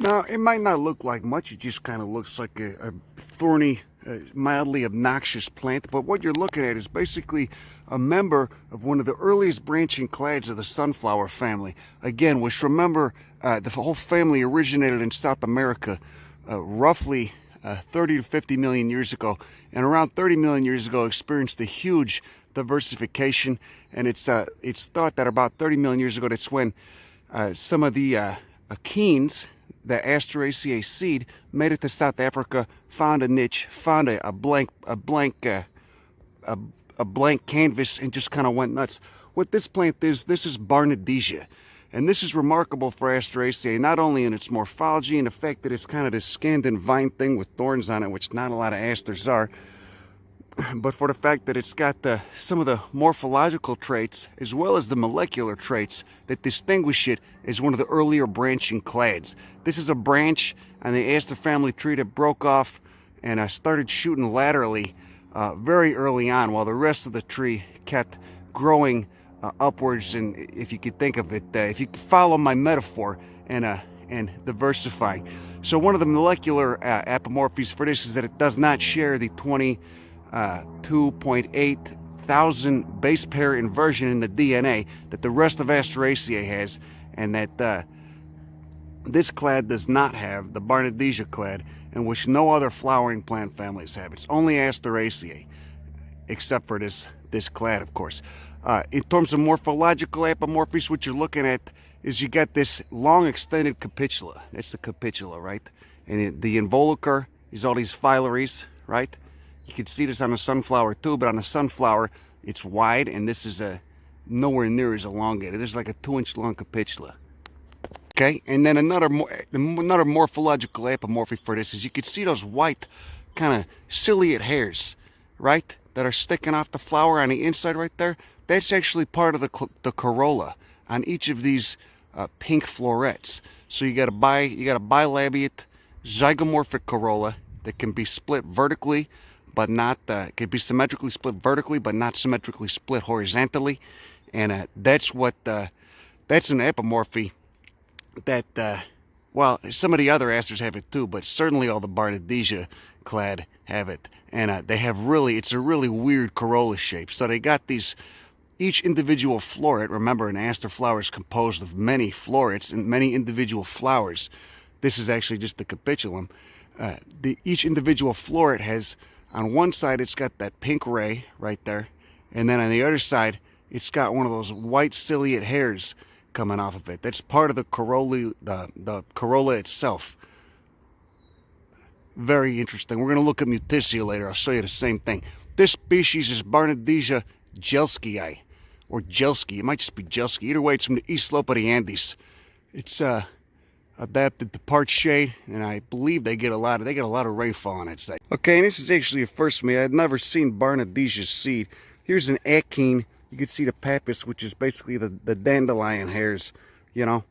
Now, it might not look like much. It just kind of looks like a thorny, mildly obnoxious plant. But what you're looking at is basically a member of one of the earliest branching clades of the sunflower family. Again, which remember, the whole family originated in South America roughly 30 to 50 million years ago. And around 30 million years ago experienced a huge diversification. And it's thought that about 30 million years ago, that's when some of the achenes, the Asteraceae seed, made it to South Africa, found a niche, found a blank canvas, and just kind of went nuts. What this plant is, this is Barnadesia. And this is remarkable for Asteraceae, not only in its morphology and the fact that it's kind of this scandent vine thing with thorns on it, which not a lot of asters are, but for the fact that it's got some of the morphological traits as well as the molecular traits that distinguish it as one of the earlier branching clades. This is a branch on the aster family tree that broke off and started shooting laterally very early on, while the rest of the tree kept growing upwards. And if you could think of it, if you could follow my metaphor, and diversifying. So one of the molecular apomorphies for this is that it does not share the 2.8 thousand base pair inversion in the DNA that the rest of Asteraceae has, and that this clade does not have, the Barnadesia clade, in which no other flowering plant families have. It's only Asteraceae, except for this clade, of course. In terms of morphological apomorphies, what you're looking at is you got this long extended capitula. That's the capitula, right? And the involucre is all these phyllaries, right? You can see this on a sunflower too, but on a sunflower, it's wide, and this is nowhere near as elongated. There's like a 2-inch long capitula. Okay, and then another morphological apomorphy for this is you can see those white kind of ciliate hairs, right, that are sticking off the flower on the inside right there. That's actually part of the corolla on each of these pink florets. So you got a bilabiate zygomorphic corolla that can be split vertically, but not can be symmetrically split vertically, but not symmetrically split horizontally. And that's an apomorphy that well, some of the other asters have it too, but certainly all the Barnadesia clade have it. And they have it's a really weird corolla shape. So they got each individual floret. Remember, an aster flower is composed of many florets and many individual flowers. This is actually just the capitulum. Each individual floret has, on one side, it's got that pink ray right there, and then on the other side, it's got one of those white ciliate hairs coming off of it. That's part of the corolla, the corolla itself. Very interesting. We're going to look at Mutisia later. I'll show you the same thing. This species is Barnadesia jelskii, or Jelski. It might just be Jelski. Either way, it's from the east slope of the Andes. It's adapted to parched shade, and I believe they get a lot of rainfall on its side. Okay, and this is actually a first for me. I'd never seen Barnadesia seed. Here's an achene. You can see the pappus, which is basically the dandelion hairs. You know,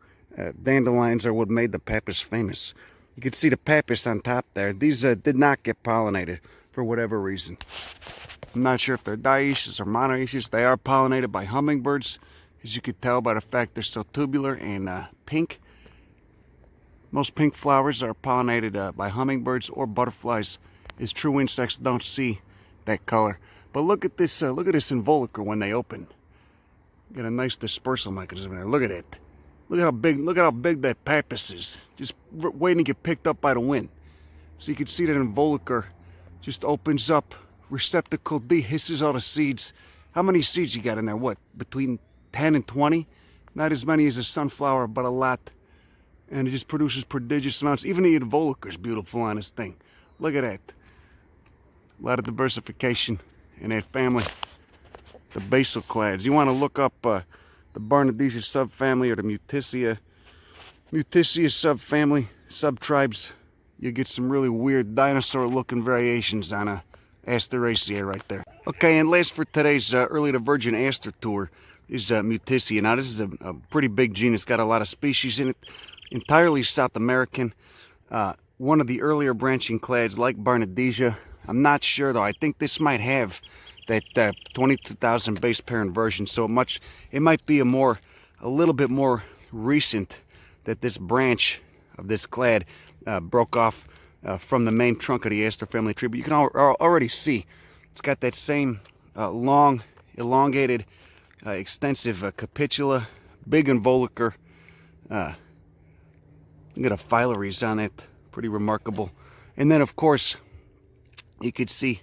dandelions are what made the pappus famous. You can see the pappus on top there. These did not get pollinated for whatever reason. I'm not sure if they're dioecious or monoecious. They are pollinated by hummingbirds, as you could tell by the fact they're so tubular and pink. Most pink flowers are pollinated by hummingbirds or butterflies, as true insects don't see that color. But look at this involucre when they open. Got a nice dispersal mechanism there. Look at it. Look at how big that pappus is. Just waiting to get picked up by the wind. So you can see that involucre just opens up. Receptacle dehisses all the seeds. How many seeds you got in there? What, between 10 and 20? Not as many as a sunflower, but a lot. And it just produces prodigious amounts. Even the involucre is beautiful on this thing. Look at that. A lot of diversification in that family. The basal clades. You want to look up the Barnadesia subfamily or the Mutisia subfamily, subtribes. You get some really weird dinosaur-looking variations on Asteraceae right there. Okay, and last for today's early to virgin aster tour is Mutisia. Now, this is a pretty big genus. Got a lot of species in it. Entirely South American. One of the earlier branching clades like Barnadesia. I'm not sure though. I think this might have that 22,000 base pair inversion. So it might be a little bit more recent that this branch of this clade broke off from the main trunk of the Aster family tree. But you can already see it's got that same long, elongated, extensive capitula, big involucre. Look at the phyllaries on it, pretty remarkable. And then, of course, you could see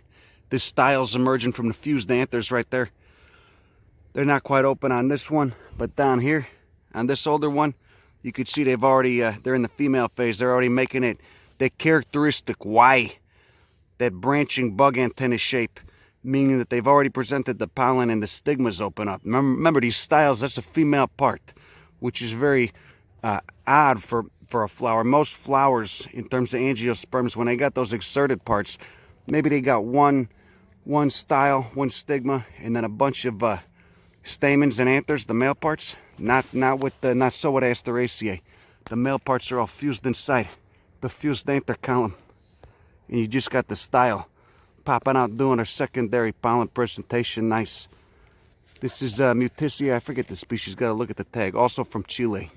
the styles emerging from the fused anthers right there. They're not quite open on this one, but down here on this older one, you could see they've already, they're in the female phase. They're already making it that characteristic Y, that branching bug antenna shape, meaning that they've already presented the pollen and the stigmas open up. Remember these styles, that's a female part, which is very odd for a flower. Most flowers, in terms of angiosperms, when they got those exerted parts, maybe they got one style, one stigma, and then a bunch of stamens and anthers, the male parts. Not so with Asteraceae. The male parts are all fused inside the fused anther column, and you just got the style popping out doing a secondary pollen presentation. Nice. This is Mutisia. I forget the species. Got to look at the tag. Also from Chile.